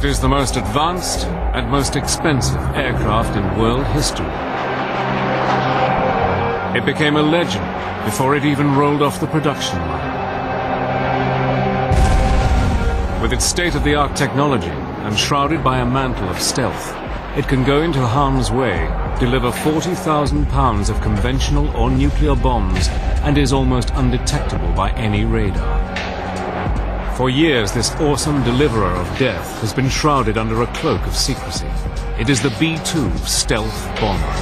is the most advanced and most expensive aircraft in world history. It became a legend before it even rolled off the production line. With its state-of-the-art technology and shrouded by a mantle of stealth, it can go into harm's way, deliver 40,000 pounds of conventional or nuclear bombs, and is almost undetectable by any radar. For years, this awesome deliverer of death has been shrouded under a cloak of secrecy. It is the B-2 stealth bomber.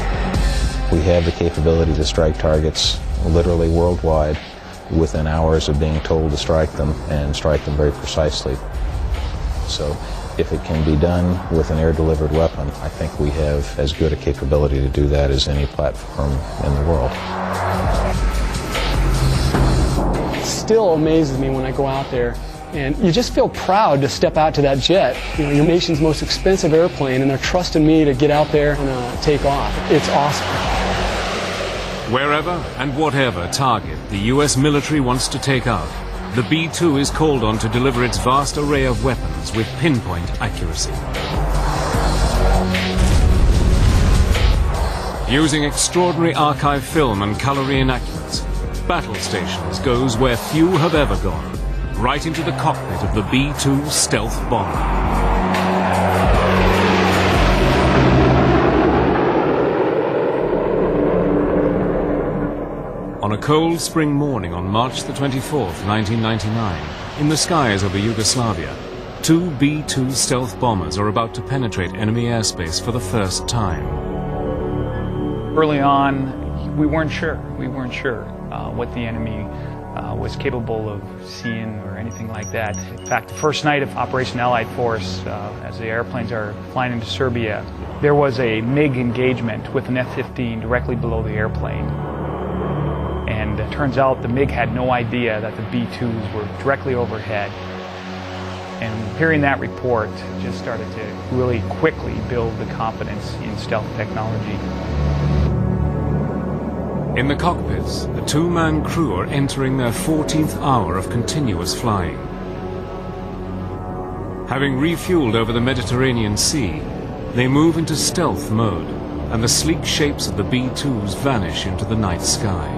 We have the capability to strike targets literally worldwide within hours of being told to strike them, and strike them very precisely. So if it can be done with an air-delivered weapon, I think we have as good a capability to do that as any platform in the world. It still amazes me when I go out there, and you just feel proud to step out to that jet. You know, your nation's most expensive airplane, and they're trusting me to get out there and take off. It's awesome. Wherever and whatever target the US military wants to take out, the B-2 is called on to deliver its vast array of weapons with pinpoint accuracy. Using extraordinary archive film and color reenactments, Battle Stations goes where few have ever gone, right into the cockpit of the B-2 stealth bomber. On a cold spring morning on March the 24th, 1999, in the skies over Yugoslavia, two B-2 stealth bombers are about to penetrate enemy airspace for the first time. Early on, we weren't sure. What the enemy was capable of seeing or anything like that. In fact, the first night of Operation Allied Force, as the airplanes are flying into Serbia, there was a MiG engagement with an F-15 directly below the airplane. And it turns out the MiG had no idea that the B-2s were directly overhead. And hearing that report just started to really quickly build the confidence in stealth technology. In the cockpits, the two-man crew are entering their 14th hour of continuous flying. Having refueled over the Mediterranean Sea, they move into stealth mode, and the sleek shapes of the B-2s vanish into the night sky.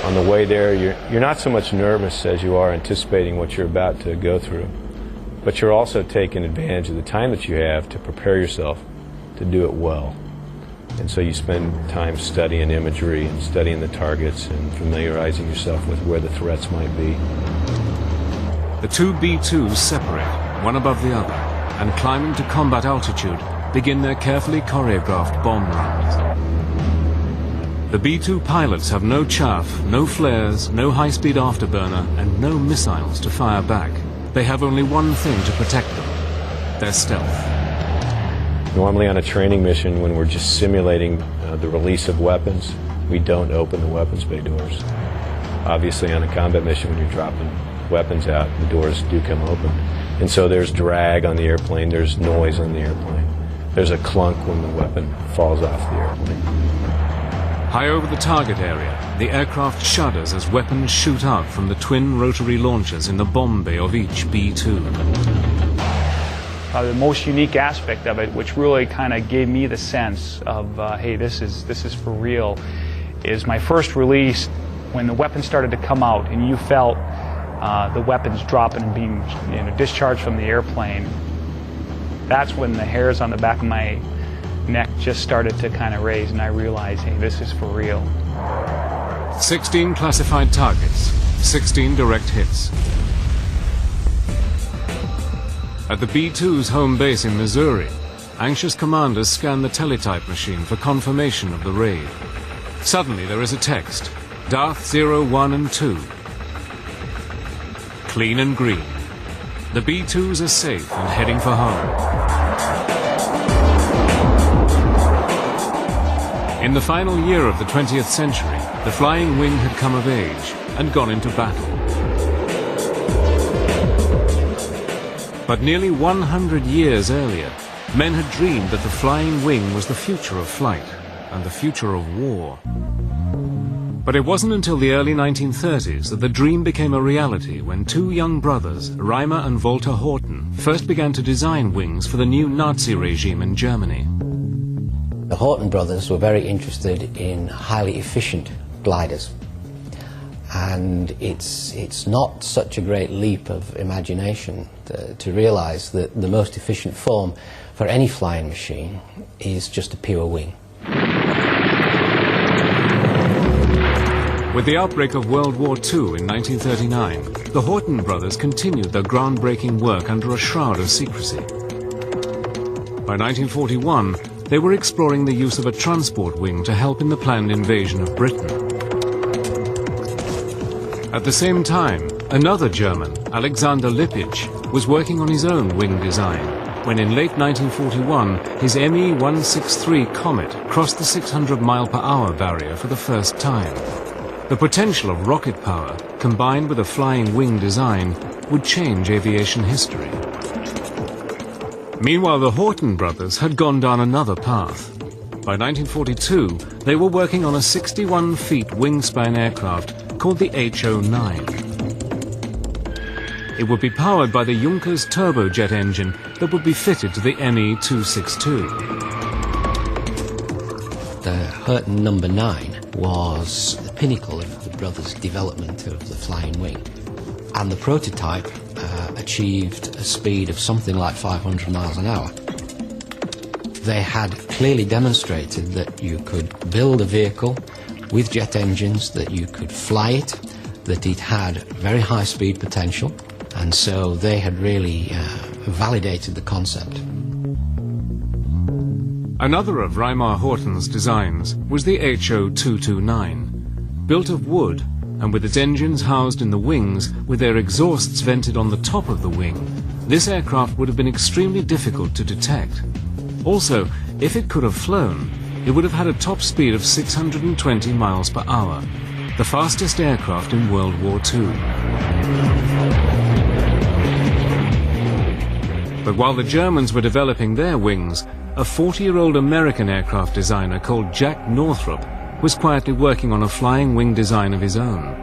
On the way there, you're not so much nervous as you are anticipating what you're about to go through, but you're also taking advantage of the time that you have to prepare yourself to do it well. And so you spend time studying imagery and studying the targets and familiarizing yourself with where the threats might be. The two B-2s separate, one above the other, and climbing to combat altitude, begin their carefully choreographed bomb runs. The B-2 pilots have no chaff, no flares, no high-speed afterburner, and no missiles to fire back. They have only one thing to protect them: their stealth. Normally on a training mission, when we're just simulating the release of weapons, we don't open the weapons bay doors. Obviously on a combat mission, when you're dropping weapons out, the doors do come open. And so there's drag on the airplane, there's noise on the airplane. There's a clunk when the weapon falls off the airplane. High over the target area, the aircraft shudders as weapons shoot out from the twin rotary launchers in the bomb bay of each B-2. The most unique aspect of it, which really kind of gave me the sense of, hey, this is for real, is my first release when the weapons started to come out and you felt the weapons dropping and being discharged from the airplane. That's when the hairs on the back of my neck just started to kind of raise, and I realized, hey, this is for real. 16 classified targets, 16 direct hits. At the B-2's home base in Missouri, anxious commanders scan the teletype machine for confirmation of the raid. Suddenly there is a text: Darth 0, 1 and 2. Clean and green. The B-2s are safe and heading for home. In the final year of the 20th century, the flying wing had come of age and gone into battle. But nearly 100 years earlier, men had dreamed that the flying wing was the future of flight and the future of war. But it wasn't until the early 1930s that the dream became a reality when two young brothers, Reimer and Walter Horten, first began to design wings for the new Nazi regime in Germany. The Horten brothers were very interested in highly efficient gliders. And it's not such a great leap of imagination to realize that the most efficient form for any flying machine is just a pure wing. With the outbreak of World War II in 1939, the Horten brothers continued their groundbreaking work under a shroud of secrecy. By 1941, they were exploring the use of a transport wing to help in the planned invasion of Britain. At the same time, another German, Alexander Lippisch, was working on his own wing design when in late 1941 his Me-163 Comet crossed the 600-mile-per-hour barrier for the first time. The potential of rocket power, combined with a flying wing design, would change aviation history. Meanwhile, the Horten brothers had gone down another path. By 1942, they were working on a 61-feet wingspan aircraft called the HO-9. It would be powered by the Junkers turbojet engine that would be fitted to the Me-262. The Horten number 9 was the pinnacle of the brothers' development of the flying wing. And the prototype achieved a speed of something like 500 miles an hour. They had clearly demonstrated that you could build a vehicle with jet engines, that you could fly it, that it had very high speed potential, and so they had really validated the concept. Another of Reimer Horten's designs was the HO-229. Built of wood, and with its engines housed in the wings, with their exhausts vented on the top of the wing, this aircraft would have been extremely difficult to detect. Also, if it could have flown, it would have had a top speed of 620 miles per hour, the fastest aircraft in World War II. But while the Germans were developing their wings, a 40-year-old American aircraft designer called Jack Northrop was quietly working on a flying wing design of his own.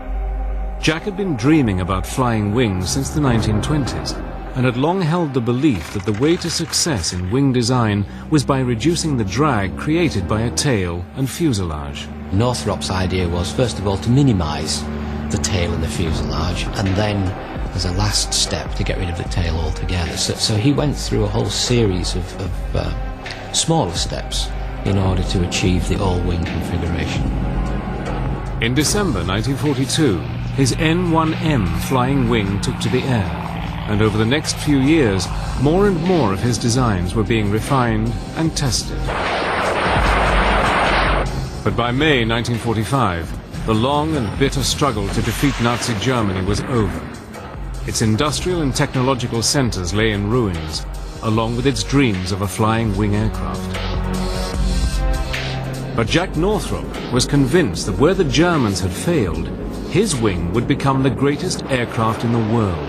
Jack had been dreaming about flying wings since the 1920s and had long held the belief that the way to success in wing design was by reducing the drag created by a tail and fuselage. Northrop's idea was, first of all, to minimize the tail and the fuselage, and then, as a last step, to get rid of the tail altogether. So he went through a whole series of smaller steps in order to achieve the all-wing configuration. In December 1942, his N1M flying wing took to the air, and over the next few years, more and more of his designs were being refined and tested. But by May 1945, the long and bitter struggle to defeat Nazi Germany was over. Its industrial and technological centers lay in ruins, along with its dreams of a flying wing aircraft. But Jack Northrop was convinced that where the Germans had failed, his wing would become the greatest aircraft in the world.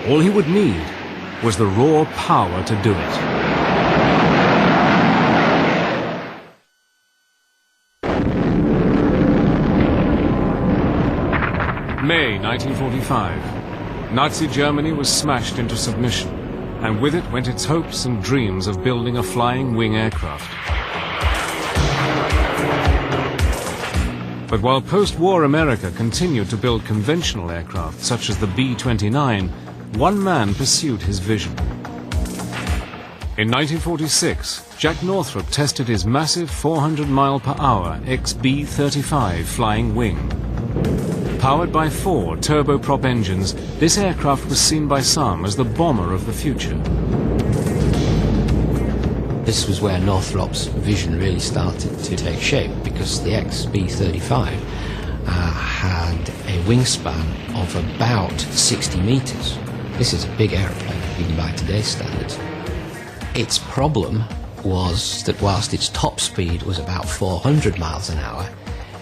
All he would need was the raw power to do it. May 1945. Nazi Germany was smashed into submission, and with it went its hopes and dreams of building a flying wing aircraft. But while post-war America continued to build conventional aircraft such as the B-29, one man pursued his vision. In 1946, Jack Northrop tested his massive 400-mile-per-hour XB-35 flying wing. Powered by 4 turboprop engines, this aircraft was seen by some as the bomber of the future. This was where Northrop's vision really started to take shape, because the XB-35 had a wingspan of about 60 meters. This is a big airplane, even by today's standards. Its problem was that whilst its top speed was about 400 miles an hour,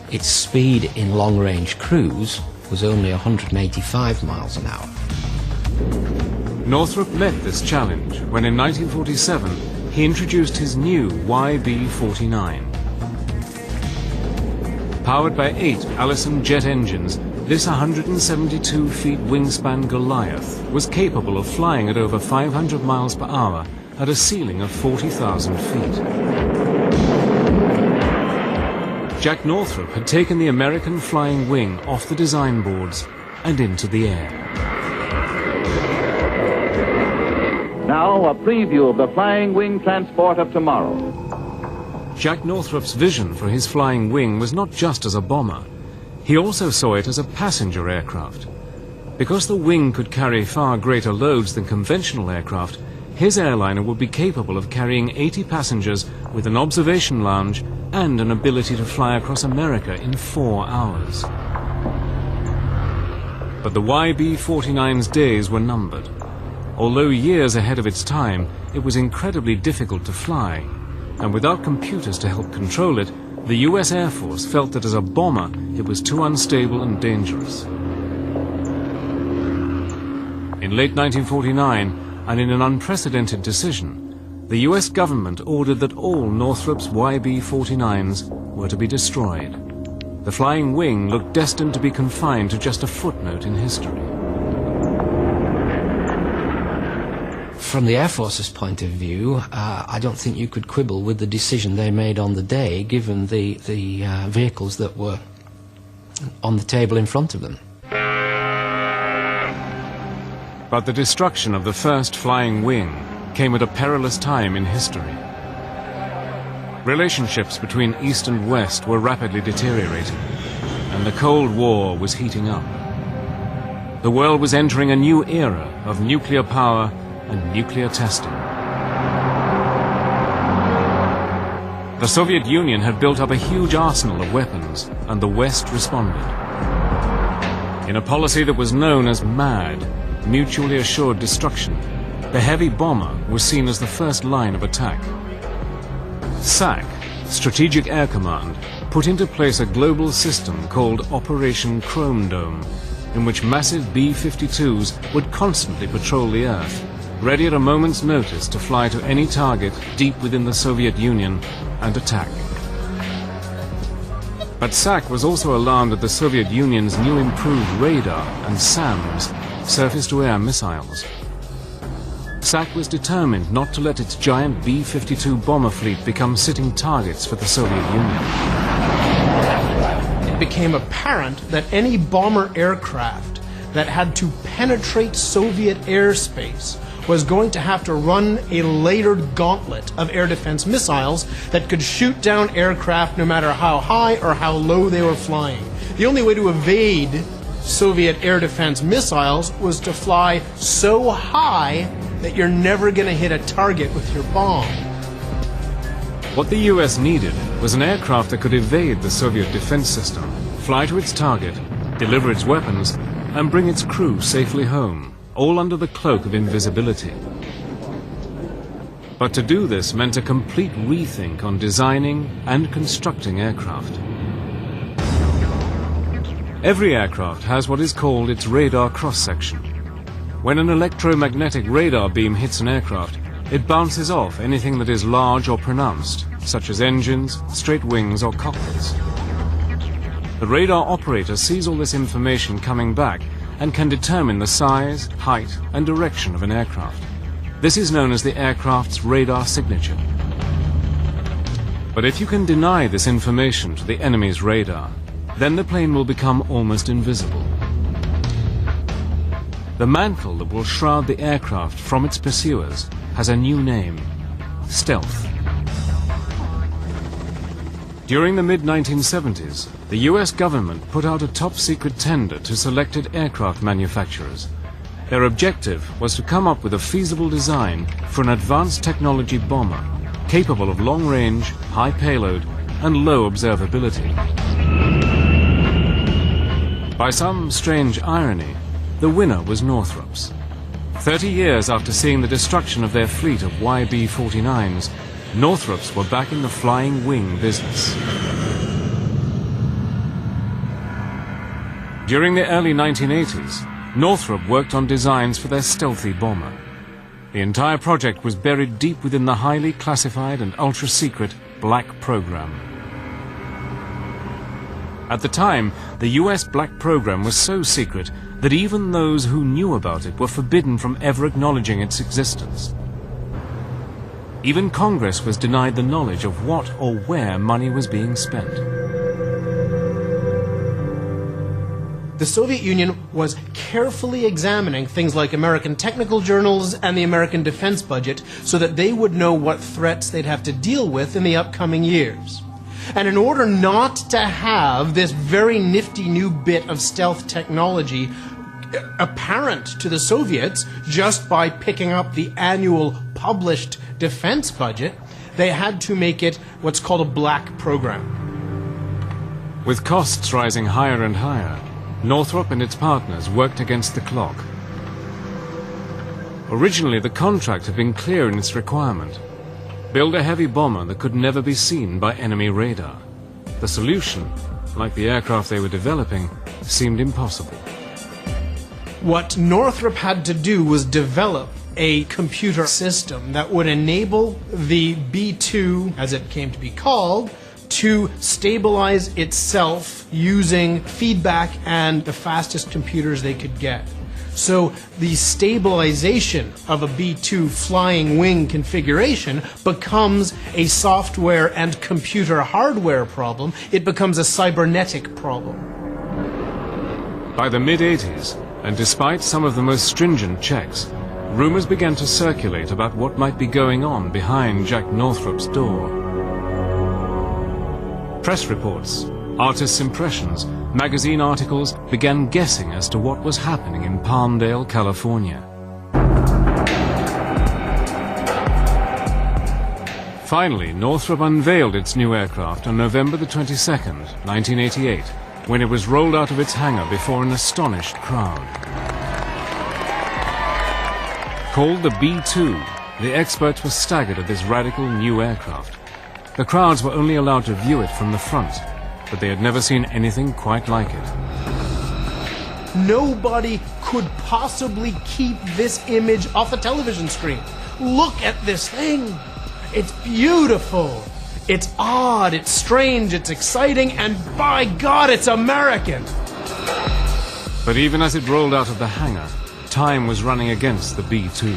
its speed in long-range cruise was only 185 miles an hour. Northrop met this challenge when in 1947 he introduced his new YB-49. Powered by 8 Allison jet engines, this 172 feet wingspan Goliath was capable of flying at over 500 miles per hour at a ceiling of 40,000 feet. Jack Northrop had taken the American flying wing off the design boards and into the air. Now a preview of the flying wing transport of tomorrow. Jack Northrop's vision for his flying wing was not just as a bomber. He also saw it as a passenger aircraft. Because the wing could carry far greater loads than conventional aircraft, his airliner would be capable of carrying 80 passengers with an observation lounge and an ability to fly across America in 4 hours. But the YB-49's days were numbered. Although years ahead of its time, it was incredibly difficult to fly, and without computers to help control it, the US Air Force felt that as a bomber, it was too unstable and dangerous. In late 1949, and in an unprecedented decision, the US government ordered that all Northrop's YB-49s were to be destroyed. The flying wing looked destined to be confined to just a footnote in history. From the Air Force's point of view, I don't think you could quibble with the decision they made on the day, given the vehicles that were on the table in front of them. But the destruction of the first flying wing came at a perilous time in history. Relationships between East and West were rapidly deteriorating, and the Cold War was heating up. The world was entering a new era of nuclear power and nuclear testing. The Soviet Union had built up a huge arsenal of weapons, and the West responded. In a policy that was known as MAD, mutually assured destruction, the heavy bomber was seen as the first line of attack. SAC, Strategic Air Command, put into place a global system called Operation Chrome Dome, in which massive B-52s would constantly patrol the Earth, ready at a moment's notice to fly to any target deep within the Soviet Union and attack. But SAC was also alarmed at the Soviet Union's new improved radar and SAMs, surface-to-air missiles. SAC was determined not to let its giant B-52 bomber fleet become sitting targets for the Soviet Union. It became apparent that any bomber aircraft that had to penetrate Soviet airspace was going to have to run a layered gauntlet of air defense missiles that could shoot down aircraft no matter how high or how low they were flying. The only way to evade Soviet air defense missiles was to fly so high that you're never going to hit a target with your bomb. What the US needed was an aircraft that could evade the Soviet defense system, fly to its target, deliver its weapons, and bring its crew safely home, all under the cloak of invisibility. But to do this meant a complete rethink on designing and constructing aircraft. Every aircraft has what is called its radar cross-section. When an electromagnetic radar beam hits an aircraft, it bounces off anything that is large or pronounced, such as engines, straight wings, or cockpits. The radar operator sees all this information coming back and can determine the size, height, and direction of an aircraft. This is known as the aircraft's radar signature. But if you can deny this information to the enemy's radar, then the plane will become almost invisible. The mantle that will shroud the aircraft from its pursuers has a new name: stealth. During the mid-1970s, the US government put out a top-secret tender to selected aircraft manufacturers. Their objective was to come up with a feasible design for an advanced technology bomber, capable of long range, high payload, and low observability. By some strange irony, the winner was Northrop's. 30 years after seeing the destruction of their fleet of YB-49s, Northrop's were back in the flying wing business. During the early 1980s, Northrop worked on designs for their stealthy bomber. The entire project was buried deep within the highly classified and ultra-secret Black program. At the time, the US black program was so secret that even those who knew about it were forbidden from ever acknowledging its existence. Even Congress was denied the knowledge of what or where money was being spent. The Soviet Union was carefully examining things like American technical journals and the American defense budget so that they would know what threats they'd have to deal with in the upcoming years. And in order not to have this very nifty new bit of stealth technology apparent to the Soviets just by picking up the annual published defense budget, they had to make it what's called a black program. With costs rising higher and higher, Northrop and its partners worked against the clock. Originally, the contract had been clear in its requirement. Build a heavy bomber that could never be seen by enemy radar. The solution, like the aircraft they were developing, seemed impossible. What Northrop had to do was develop a computer system that would enable the B-2, as it came to be called, to stabilize itself using feedback and the fastest computers they could get. So the stabilization of a B-2 flying wing configuration becomes a software and computer hardware problem. It becomes a cybernetic problem. By the mid-80s, and despite some of the most stringent checks, rumors began to circulate about what might be going on behind Jack Northrop's door. Press reports, artists' impressions, magazine articles began guessing as to what was happening in Palmdale, California. Finally, Northrop unveiled its new aircraft on November the 22nd, 1988, when it was rolled out of its hangar before an astonished crowd. Called the B-2, the experts were staggered at this radical new aircraft. The crowds were only allowed to view it from the front, but they had never seen anything quite like it. Nobody could possibly keep this image off a television screen. Look at this thing. It's beautiful. It's odd, it's strange, it's exciting, and by God, it's American. But even as it rolled out of the hangar, time was running against the B-2.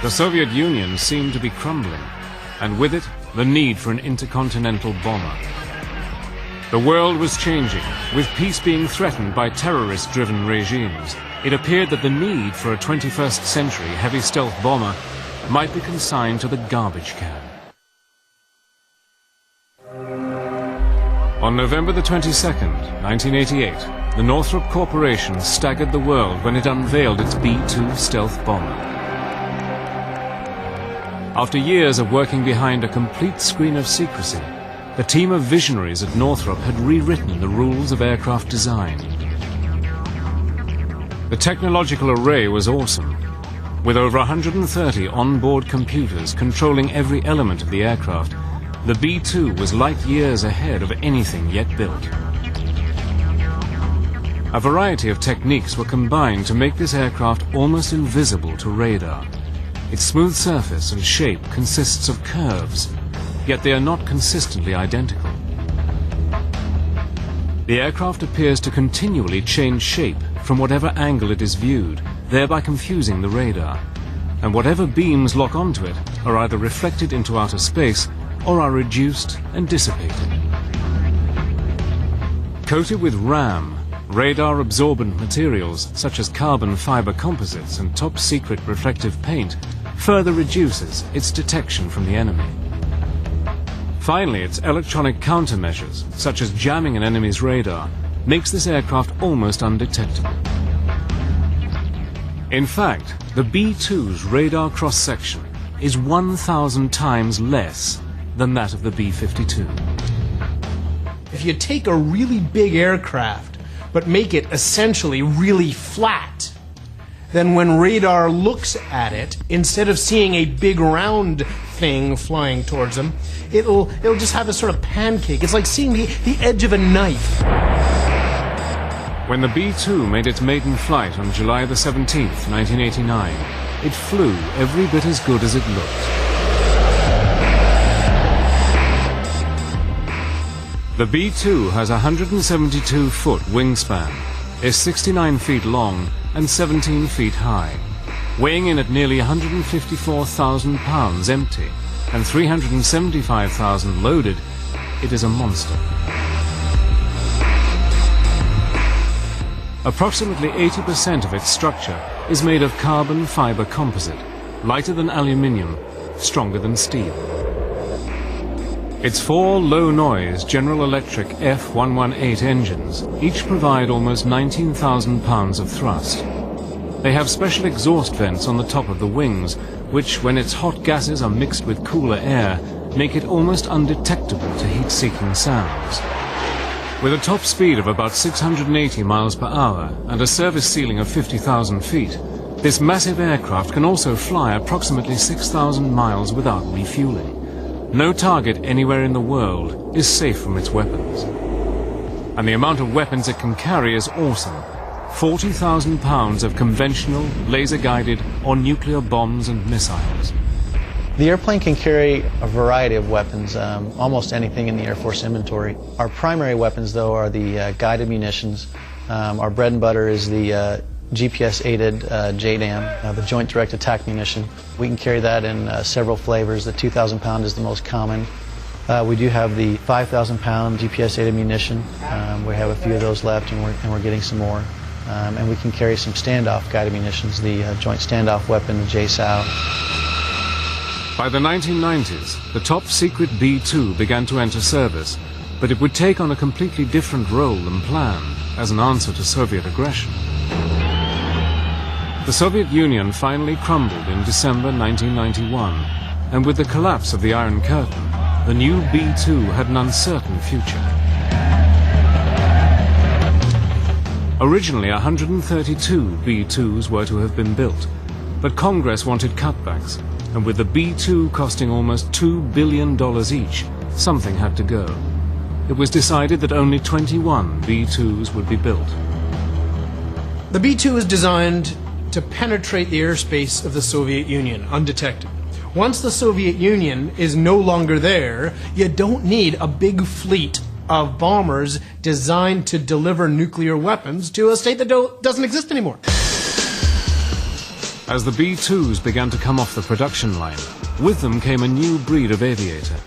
The Soviet Union seemed to be crumbling, and with it, the need for an intercontinental bomber. The world was changing, with peace being threatened by terrorist-driven regimes. It appeared that the need for a 21st century heavy stealth bomber might be consigned to the garbage can. On November the 22nd, 1988, the Northrop Corporation staggered the world when it unveiled its B-2 stealth bomber. After years of working behind a complete screen of secrecy, the team of visionaries at Northrop had rewritten the rules of aircraft design. The technological array was awesome. With over 130 onboard computers controlling every element of the aircraft, the B-2 was light years ahead of anything yet built. A variety of techniques were combined to make this aircraft almost invisible to radar. Its smooth surface and shape consists of curves, yet they are not consistently identical. The aircraft appears to continually change shape from whatever angle it is viewed, thereby confusing the radar, and whatever beams lock onto it are either reflected into outer space or are reduced and dissipated. Coated with RAM, radar-absorbent materials such as carbon fiber composites and top-secret reflective paint further reduces its detection from the enemy. Finally, its electronic countermeasures, such as jamming an enemy's radar, makes this aircraft almost undetectable. In fact, the B-2's radar cross-section is 1,000 times less than that of the B-52. If you take a really big aircraft, but make it essentially really flat, then when radar looks at it, instead of seeing a big round thing flying towards them, it'll just have a sort of pancake. It's like seeing the edge of a knife. When the B-2 made its maiden flight on July the 17th, 1989, it flew every bit as good as it looked. The B-2 has a 172-foot wingspan, is 69 feet long and 17 feet high. Weighing in at nearly 154,000 pounds empty and 375,000 loaded, it is a monster. Approximately 80% of its structure is made of carbon fiber composite, lighter than aluminium, stronger than steel. Its 4 low-noise General Electric F118 engines each provide almost 19,000 pounds of thrust. They have special exhaust vents on the top of the wings, which, when its hot gases are mixed with cooler air, make it almost undetectable to heat-seeking sounds. With a top speed of about 680 miles per hour and a service ceiling of 50,000 feet, this massive aircraft can also fly approximately 6,000 miles without refueling. No target anywhere in the world is safe from its weapons. And the amount of weapons it can carry is awesome. 40,000 pounds of conventional, laser-guided or nuclear bombs and missiles. The airplane can carry a variety of weapons, almost anything in the Air Force inventory. Our primary weapons, though, are the guided munitions. Our bread and butter is the GPS-aided JDAM, the Joint Direct Attack Munition. We can carry that in several flavors. The 2,000 pound is the most common. We do have the 5,000 pound GPS-aided munition. We have a few of those left, and we're getting some more. And we can carry some standoff guided munitions, the Joint Standoff Weapon, the JSOW. By the 1990s, the top-secret B-2 began to enter service, but it would take on a completely different role than planned as an answer to Soviet aggression. The Soviet Union finally crumbled in December 1991, and with the collapse of the Iron Curtain, the new B-2 had an uncertain future. Originally, 132 B-2s were to have been built, but Congress wanted cutbacks, and with the B-2 costing almost $2 billion each, something had to go. It was decided that only 21 B-2s would be built. The B-2 is designed to penetrate the airspace of the Soviet Union undetected. Once the Soviet Union is no longer there, you don't need a big fleet of bombers designed to deliver nuclear weapons to a state that doesn't exist anymore. As the B-2s began to come off the production line, with them came a new breed of aviator.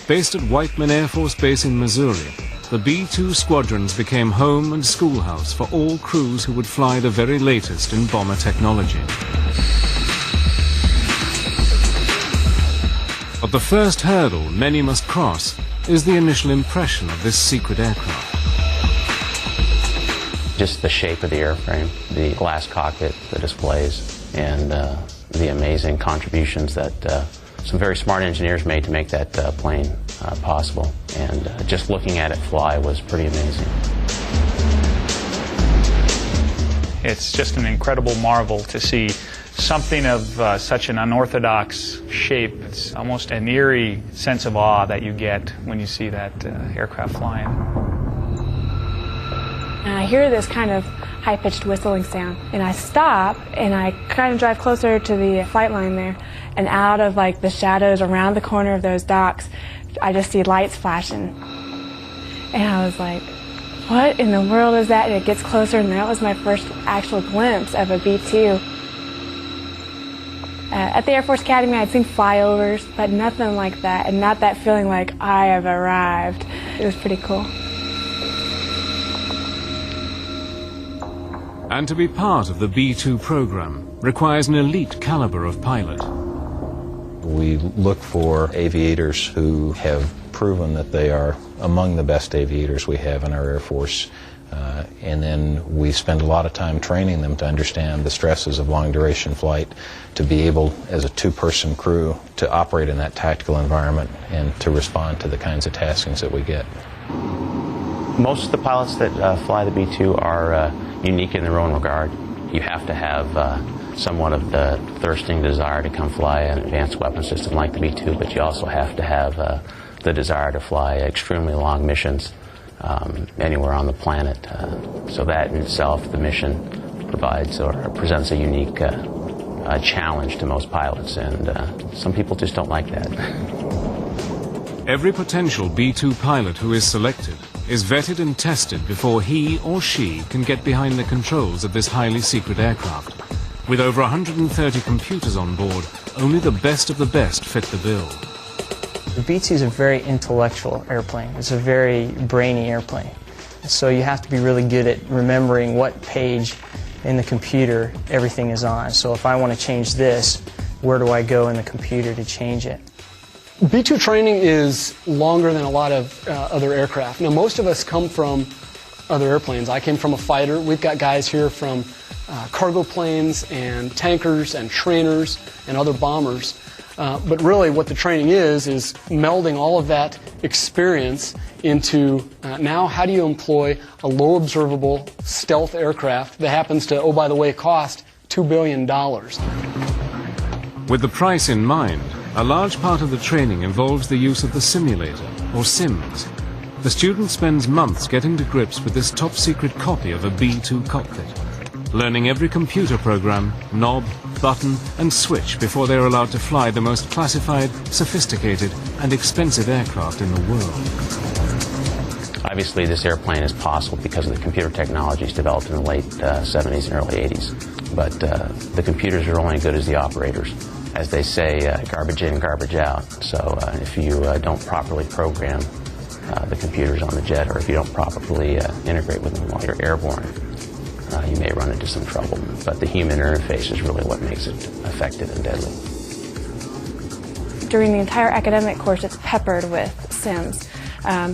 Based at Whiteman Air Force Base in Missouri, the B-2 squadrons became home and schoolhouse for all crews who would fly the very latest in bomber technology. But the first hurdle many must cross is the initial impression of this secret aircraft. Just the shape of the airframe, the glass cockpit, the displays, and the amazing contributions that some very smart engineers made to make that plane possible. And just looking at it fly was pretty amazing. It's just an incredible marvel to see something of such an unorthodox shape. It's almost an eerie sense of awe that you get when you see that aircraft flying. And I hear this kind of high-pitched whistling sound, and I stop and I kind of drive closer to the flight line there, and out of like the shadows around the corner of those docks, I just see lights flashing. And I was like, what in the world is that? And it gets closer, and that was my first actual glimpse of a B-2. At the Air Force Academy, I'd seen flyovers, but nothing like that, and not that feeling like I have arrived. It was pretty cool. And to be part of the B-2 program requires an elite caliber of pilot. We look for aviators who have proven that they are among the best aviators we have in our Air Force. And then we spend a lot of time training them to understand the stresses of long-duration flight, to be able, as a two-person crew, to operate in that tactical environment and to respond to the kinds of taskings that we get. Most of the pilots that fly the B-2 are unique in their own regard. You have to have somewhat of the thirsting desire to come fly an advanced weapon system like the B-2, but you also have to have the desire to fly extremely long missions anywhere on the planet. So that in itself, the mission provides or presents a unique challenge to most pilots, and some people just don't like that. Every potential B-2 pilot who is selected is vetted and tested before he or she can get behind the controls of this highly secret aircraft. With over 130 computers on board, only the best of the best fit the bill. The B-2 is a very intellectual airplane. It's a very brainy airplane. So you have to be really good at remembering what page in the computer everything is on. So if I want to change this, where do I go in the computer to change it? B-2 training is longer than a lot of other aircraft. Now, most of us come from other airplanes. I came from a fighter. We've got guys here from cargo planes and tankers and trainers and other bombers. But really what the training is melding all of that experience into now how do you employ a low observable stealth aircraft that happens to, oh by the way, cost $2 billion. With the price in mind, a large part of the training involves the use of the simulator, or sims. The student spends months getting to grips with this top-secret copy of a B-2 cockpit, learning every computer program, knob, button and switch before they're allowed to fly the most classified, sophisticated and expensive aircraft in the world. Obviously, this airplane is possible because of the computer technologies developed in the late 70s and early 80s. But the computers are only as good as the operators. As they say, garbage in, garbage out. So if you don't properly program the computers on the jet, or if you don't properly integrate with them while you're airborne, you may run into some trouble. But the human interface is really what makes it effective and deadly. During the entire academic course, it's peppered with sims.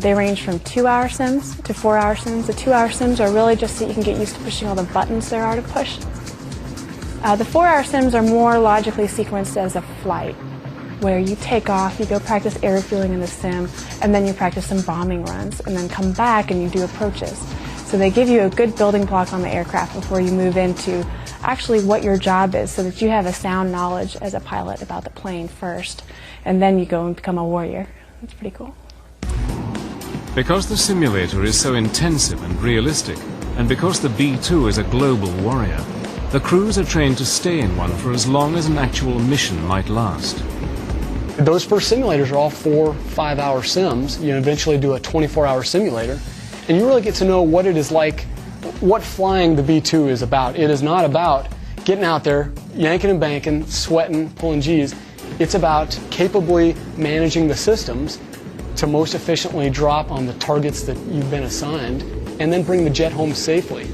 They range from 2-hour sims to 4-hour sims. The 2-hour sims are really just so you can get used to pushing all the buttons there are to push. The 4-hour sims are more logically sequenced as a flight, where you take off, you go practice air refueling in the sim, and then you practice some bombing runs, and then come back and you do approaches. So they give you a good building block on the aircraft before you move into actually what your job is, so that you have a sound knowledge as a pilot about the plane first, and then you go and become a warrior. That's pretty cool. Because the simulator is so intensive and realistic, and because the B-2 is a global warrior, the crews are trained to stay in one for as long as an actual mission might last. Those first simulators are all 4-5-hour sims. You eventually do a 24-hour simulator, and you really get to know what it is like, what flying the B-2 is about. It is not about getting out there, yanking and banking, sweating, pulling G's. It's about capably managing the systems to most efficiently drop on the targets that you've been assigned, and then bring the jet home safely.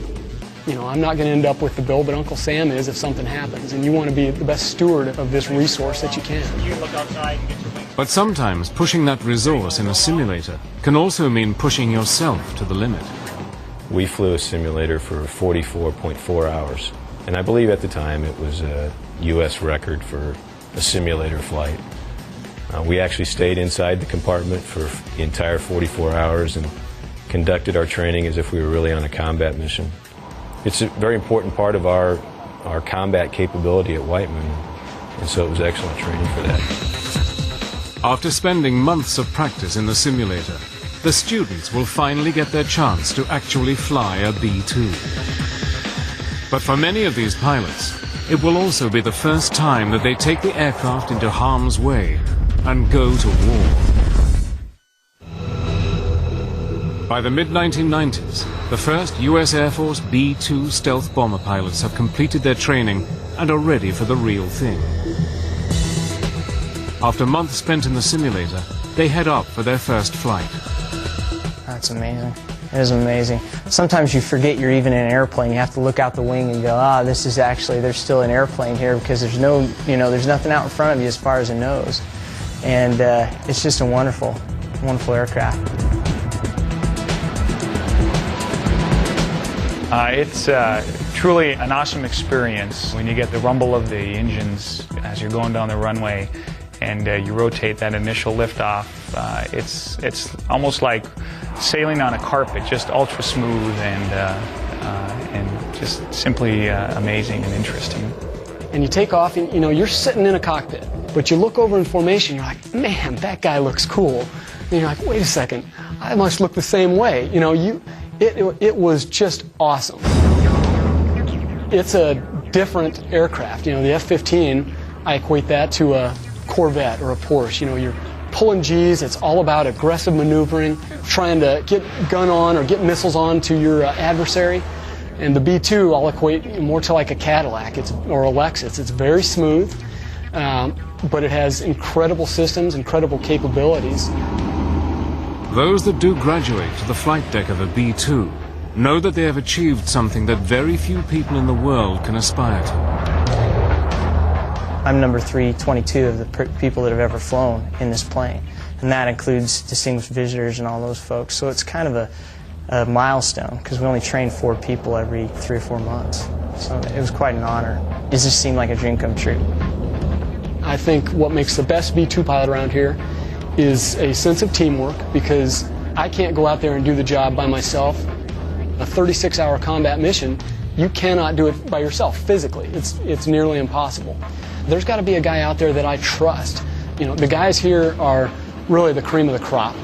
You know, I'm not going to end up with the bill, but Uncle Sam is if something happens, and you want to be the best steward of this resource that you can. But sometimes pushing that resource in a simulator can also mean pushing yourself to the limit. We flew a simulator for 44.4 hours, and I believe at the time it was a U.S. record for a simulator flight. We actually stayed inside the compartment for the entire 44 hours and conducted our training as if we were really on a combat mission. It's a very important part of our combat capability at Whiteman, and so it was excellent training for that. After spending months of practice in the simulator, the students will finally get their chance to actually fly a B-2. But for many of these pilots, it will also be the first time that they take the aircraft into harm's way and go to war. By the mid-1990s, the first U.S. Air Force B-2 stealth bomber pilots have completed their training and are ready for the real thing. After months spent in the simulator, they head up for their first flight. That's amazing. It is amazing. Sometimes you forget you're even in an airplane. You have to look out the wing and go, this is actually, there's still an airplane here, because there's no, there's nothing out in front of you as far as a nose. And it's just a wonderful, wonderful aircraft. It's truly an awesome experience when you get the rumble of the engines as you're going down the runway and you rotate that initial liftoff. It's almost like sailing on a carpet, just ultra smooth and just simply amazing and interesting. And you take off and you're sitting in a cockpit, but you look over in formation, you're like, man, that guy looks cool. And you're like, wait a second, I must look the same way. It was just awesome. It's a different aircraft. The F-15, I equate that to a Corvette or a Porsche. You're pulling G's. It's all about aggressive maneuvering, trying to get gun on or get missiles on to your adversary. And the B-2 I'll equate more to like a Cadillac or a Lexus. It's very smooth, but it has incredible systems, incredible capabilities. Those that do graduate to the flight deck of a B-2 know that they have achieved something that very few people in the world can aspire to. I'm number 322 of the people that have ever flown in this plane, and that includes distinguished visitors and all those folks. So it's kind of a milestone, because we only train 4 people every 3 or 4 months. So it was quite an honor. It just seemed like a dream come true. I think what makes the best B-2 pilot around here is a sense of teamwork, because I can't go out there and do the job by myself. A 36-hour combat mission, you cannot do it by yourself physically. It's nearly impossible. There's got to be a guy out there that I trust. You know, the guys here are really the cream of the crop.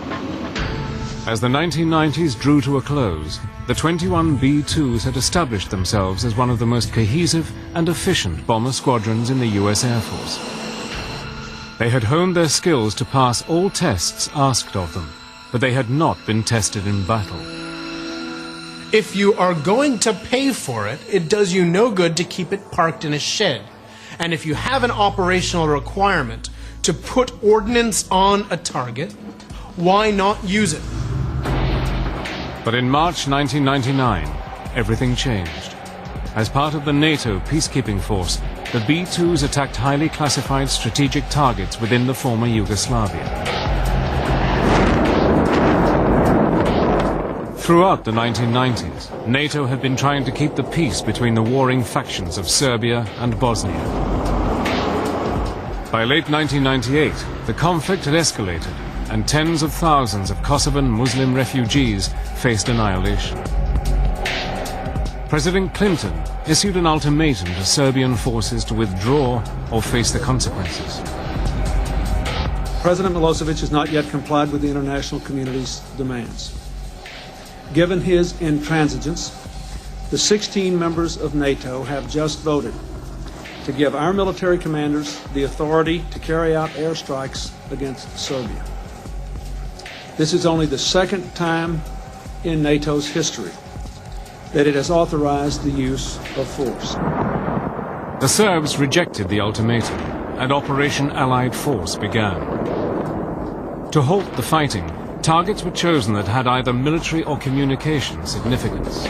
As the 1990s drew to a close, the 21 B-2s had established themselves as one of the most cohesive and efficient bomber squadrons in the U.S. Air Force. They had honed their skills to pass all tests asked of them, but they had not been tested in battle. If you are going to pay for it, it does you no good to keep it parked in a shed. And if you have an operational requirement to put ordnance on a target, why not use it? But in March 1999, everything changed. As part of the NATO peacekeeping force, the B-2s attacked highly classified strategic targets within the former Yugoslavia. Throughout the 1990s, NATO had been trying to keep the peace between the warring factions of Serbia and Bosnia. By late 1998, the conflict had escalated, and tens of thousands of Kosovan Muslim refugees faced annihilation. President Clinton issued an ultimatum to Serbian forces to withdraw or face the consequences. President Milosevic has not yet complied with the international community's demands. Given his intransigence, the 16 members of NATO have just voted to give our military commanders the authority to carry out airstrikes against Serbia. This is only the second time in NATO's history that it has authorized the use of force. The Serbs rejected the ultimatum, and Operation Allied Force began. To halt the fighting, targets were chosen that had either military or communication significance.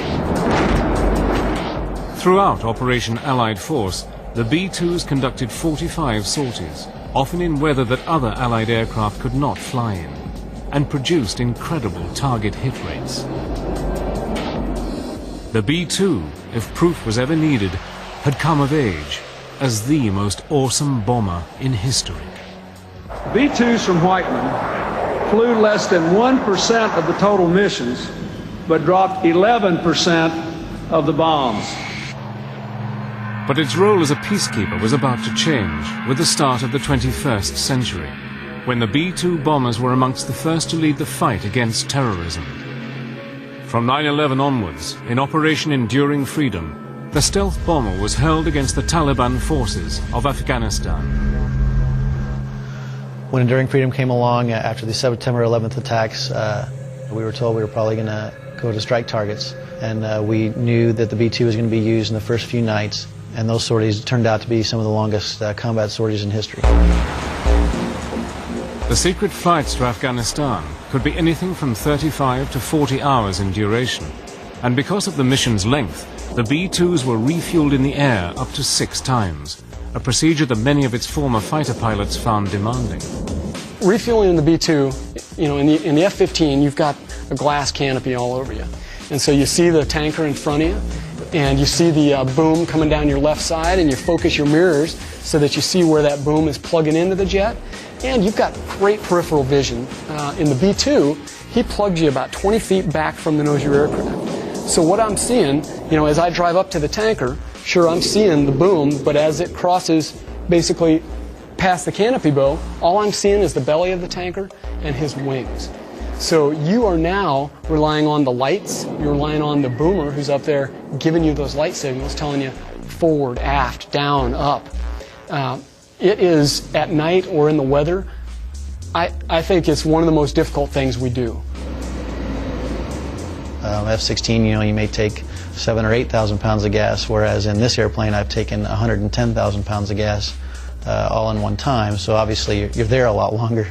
Throughout Operation Allied Force, the B-2s conducted 45 sorties, often in weather that other Allied aircraft could not fly in, and produced incredible target hit rates. The B-2, if proof was ever needed, had come of age as the most awesome bomber in history. B-2s from Whiteman flew less than 1% of the total missions, but dropped 11% of the bombs. But its role as a peacekeeper was about to change with the start of the 21st century, when the B-2 bombers were amongst the first to lead the fight against terrorism. From 9/11 onwards, in Operation Enduring Freedom, the stealth bomber was hurled against the Taliban forces of Afghanistan. When Enduring Freedom came along after the September 11th attacks, we were told we were probably going to go to strike targets, and we knew that the B-2 was going to be used in the first few nights, and those sorties turned out to be some of the longest combat sorties in history. The secret flights to Afghanistan could be anything from 35 to 40 hours in duration, and because of the mission's length, the B-2s were refueled in the air up to 6 times, a procedure that many of its former fighter pilots found demanding. Refueling in the B-2, you know, in the F-15, you've got a glass canopy all over you. And so you see the tanker in front of you, and you see the boom coming down your left side, and you focus your mirrors so that you see where that boom is plugging into the jet. And you've got great peripheral vision. In the B-2, he plugged you about 20 feet back from the nose of your aircraft. So what I'm seeing, you know, as I drive up to the tanker, sure, I'm seeing the boom, but as it crosses basically past the canopy bow, all I'm seeing is the belly of the tanker and his wings. So you are now relying on the lights, you're relying on the boomer who's up there giving you those light signals, telling you forward, aft, down, up. It is, at night or in the weather, I think it's one of the most difficult things we do. F-16, you may take 7,000 or 8,000 pounds of gas, whereas in this airplane I've taken 110,000 pounds of gas all in one time, so obviously you're there a lot longer.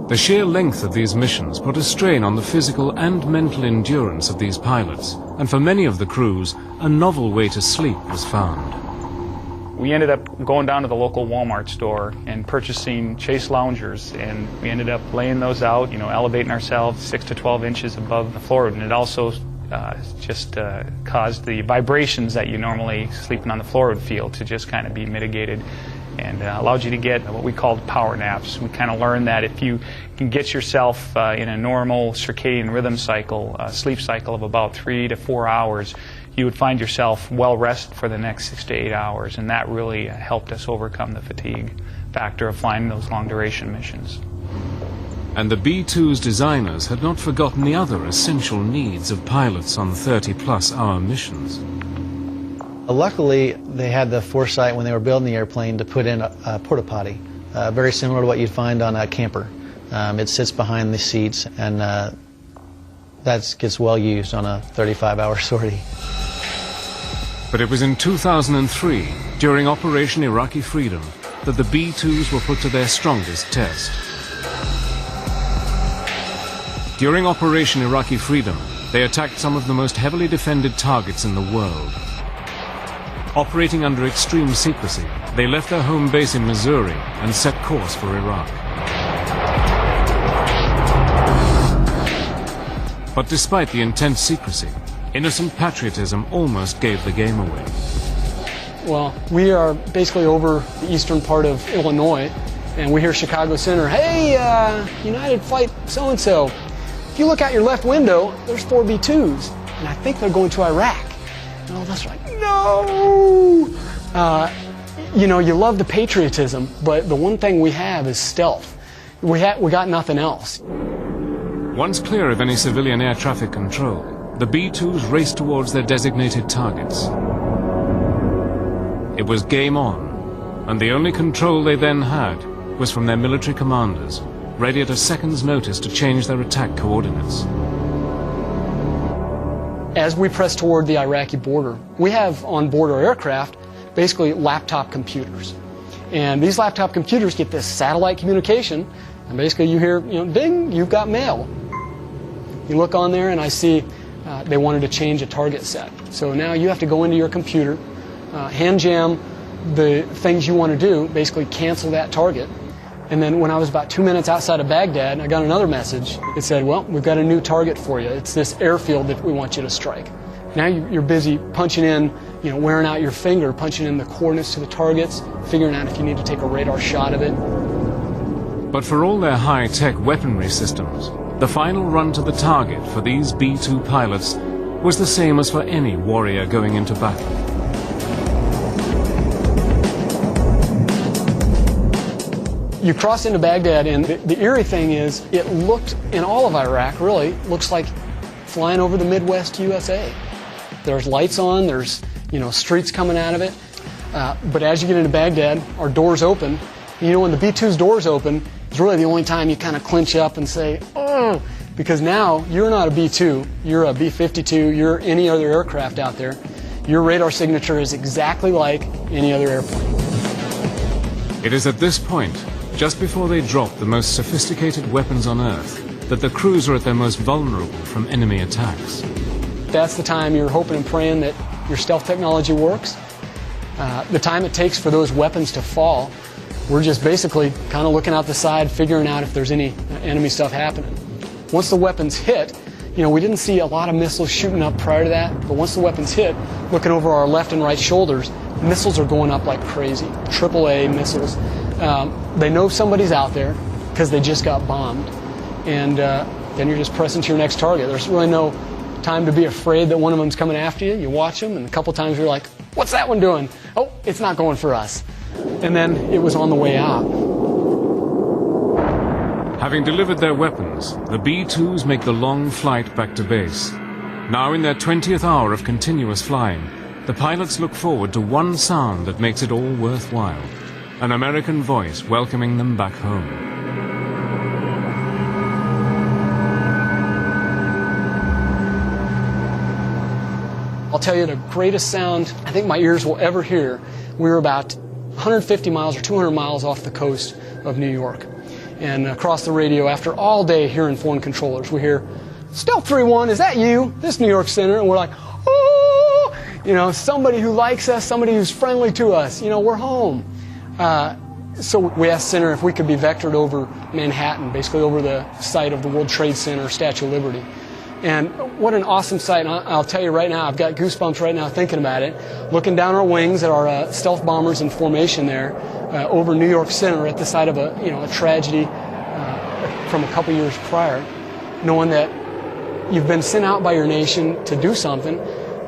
The sheer length of these missions put a strain on the physical and mental endurance of these pilots, and for many of the crews, a novel way to sleep was found. We ended up going down to the local Walmart store and purchasing Chase loungers, and we ended up laying those out, elevating ourselves 6 to 12 inches above the floor, and it also just caused the vibrations that you normally sleeping on the floor would feel to just kind of be mitigated, and allowed you to get what we called power naps. We kind of learned that if you can get yourself in a normal circadian rhythm cycle, sleep cycle of about 3 to 4 hours, you would find yourself well rested for the next 6 to 8 hours, and that really helped us overcome the fatigue factor of flying those long duration missions. And the B-2's designers had not forgotten the other essential needs of pilots on 30-plus hour missions. Luckily, they had the foresight when they were building the airplane to put in a porta potty, very similar to what you'd find on a camper. It sits behind the seats, and that gets well used on a 35-hour sortie. But it was in 2003, during Operation Iraqi Freedom, that the B-2s were put to their strongest test. During Operation Iraqi Freedom, they attacked some of the most heavily defended targets in the world. Operating under extreme secrecy, they left their home base in Missouri and set course for Iraq. But despite the intense secrecy, innocent patriotism almost gave the game away. Well, we are basically over the eastern part of Illinois, and we hear Chicago Center, "Hey, United Flight so-and-so, if you look out your left window, there's 4 B-2s, and I think they're going to Iraq." And all of us are like, no! You love the patriotism, but the one thing we have is stealth. We got nothing else. Once clear of any civilian air traffic control, the B-2s raced towards their designated targets. It was game on, and the only control they then had was from their military commanders, ready at a second's notice to change their attack coordinates. As we press toward the Iraqi border, we have on board our aircraft basically laptop computers. And these laptop computers get this satellite communication, and basically you hear, ding, you've got mail. You look on there and I see they wanted to change a target set. So now you have to go into your computer, hand jam the things you want to do, basically cancel that target. And then when I was about 2 minutes outside of Baghdad, I got another message. It said, well, we've got a new target for you. It's this airfield that we want you to strike. Now you're busy punching in, wearing out your finger, punching in the coordinates to the targets, figuring out if you need to take a radar shot of it. But for all their high-tech weaponry systems, the final run to the target for these B-2 pilots was the same as for any warrior going into battle. You cross into Baghdad, and the eerie thing is, it looked, in all of Iraq, really, looks like flying over the Midwest USA. There's lights on, there's, streets coming out of it. But as you get into Baghdad, our doors open. When the B-2's doors open, it's really the only time you kind of clinch up and say, oh, because now you're not a B-2, you're a B-52, you're any other aircraft out there. Your radar signature is exactly like any other airplane. It is at this point, just before they drop the most sophisticated weapons on Earth, that the crews are at their most vulnerable from enemy attacks. That's the time you're hoping and praying that your stealth technology works. The time it takes for those weapons to fall, we're just basically kind of looking out the side, figuring out if there's any enemy stuff happening. Once the weapons hit, we didn't see a lot of missiles shooting up prior to that, but once the weapons hit, looking over our left and right shoulders, missiles are going up like crazy, AAA missiles. They know somebody's out there because they just got bombed, and then you're just pressing to your next target. There's really no time to be afraid that one of them's coming after you. You watch them, and a couple times you're like, what's that one doing? Oh, it's not going for us. And then it was on the way out. Having delivered their weapons, the B-2s make the long flight back to base. Now in their 20th hour of continuous flying, the pilots look forward to one sound that makes it all worthwhile. An American voice welcoming them back home. tell you the greatest sound I think my ears will ever hear. We were about 150 miles or 200 miles off the coast of New York. And across the radio, after all day hearing foreign controllers, we hear, "Stealth 3-1, is that you? This New York Center." And we're like, "Oh!" You know, somebody who likes us, somebody who's friendly to us. You know, we're home. So we asked Center if we could be vectored over Manhattan, basically over the site of the World Trade Center, Statue of Liberty. And what an awesome sight. And I'll tell you right now, I've got goosebumps right now thinking about it. Looking down our wings at our stealth bombers in formation there over New York Center at the site of a tragedy from a couple years prior, knowing that you've been sent out by your nation to do something.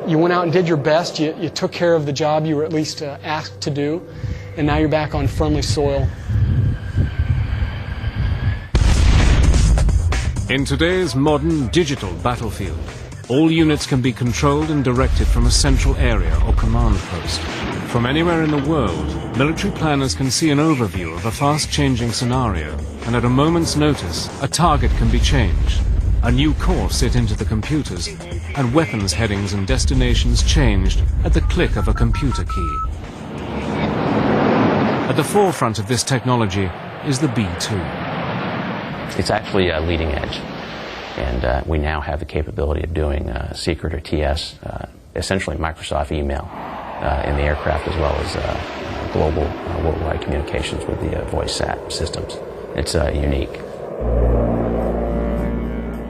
You went out and did your best. You took care of the job you were at least asked to do. And now you're back on friendly soil. In today's modern digital battlefield, all units can be controlled and directed from a central area or command post. From anywhere in the world, military planners can see an overview of a fast-changing scenario, and at a moment's notice, a target can be changed, a new course set into the computers, and weapons headings and destinations changed at the click of a computer key. At the forefront of this technology is the B-2. It's actually leading edge, and we now have the capability of doing secret or TS, essentially Microsoft email in the aircraft, as well as global worldwide communications with the voice SAT systems. It's unique.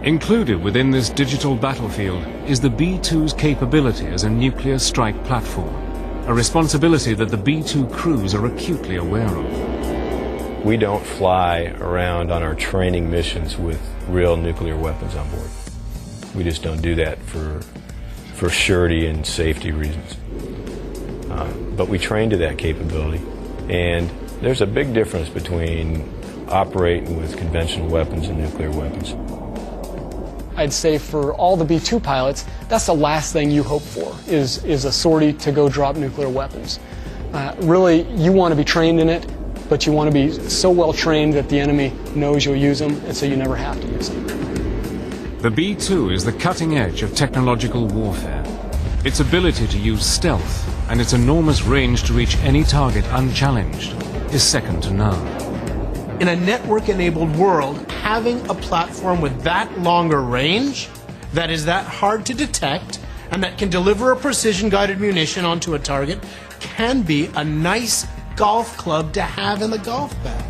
Included within this digital battlefield is the B-2's capability as a nuclear strike platform, a responsibility that the B-2 crews are acutely aware of. We don't fly around on our training missions with real nuclear weapons on board. We just don't do that for surety and safety reasons. But we train to that capability, and there's a big difference between operating with conventional weapons and nuclear weapons. I'd say for all the B-2 pilots, that's the last thing you hope for, is a sortie to go drop nuclear weapons. Really, you want to be trained in it, but you want to be so well trained that the enemy knows you'll use them, and so you never have to use them. The B-2 is the cutting edge of technological warfare. Its ability to use stealth and its enormous range to reach any target unchallenged is second to none. In a network-enabled world, having a platform with that longer range, that is that hard to detect, and that can deliver a precision-guided munition onto a target, can be a nice golf club to have in the golf bag.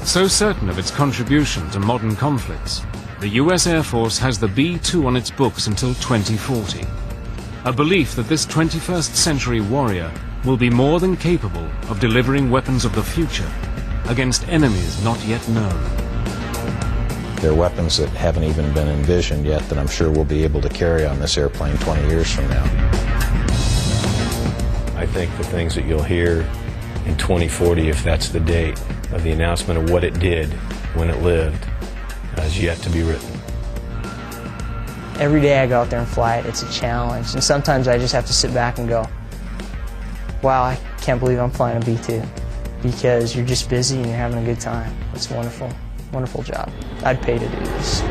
So certain of its contribution to modern conflicts, the US Air Force has the B-2 on its books until 2040. A belief that this 21st century warrior will be more than capable of delivering weapons of the future against enemies not yet known. There are weapons that haven't even been envisioned yet that I'm sure we'll be able to carry on this airplane 20 years from now. I think the things that you'll hear in 2040, if that's the date of the announcement of what it did when it lived, is yet to be written. Every day I go out there and fly it, it's a challenge. And sometimes I just have to sit back and go, wow, I can't believe I'm flying a B-2. Because you're just busy and you're having a good time. It's wonderful, wonderful job. I'd pay to do this.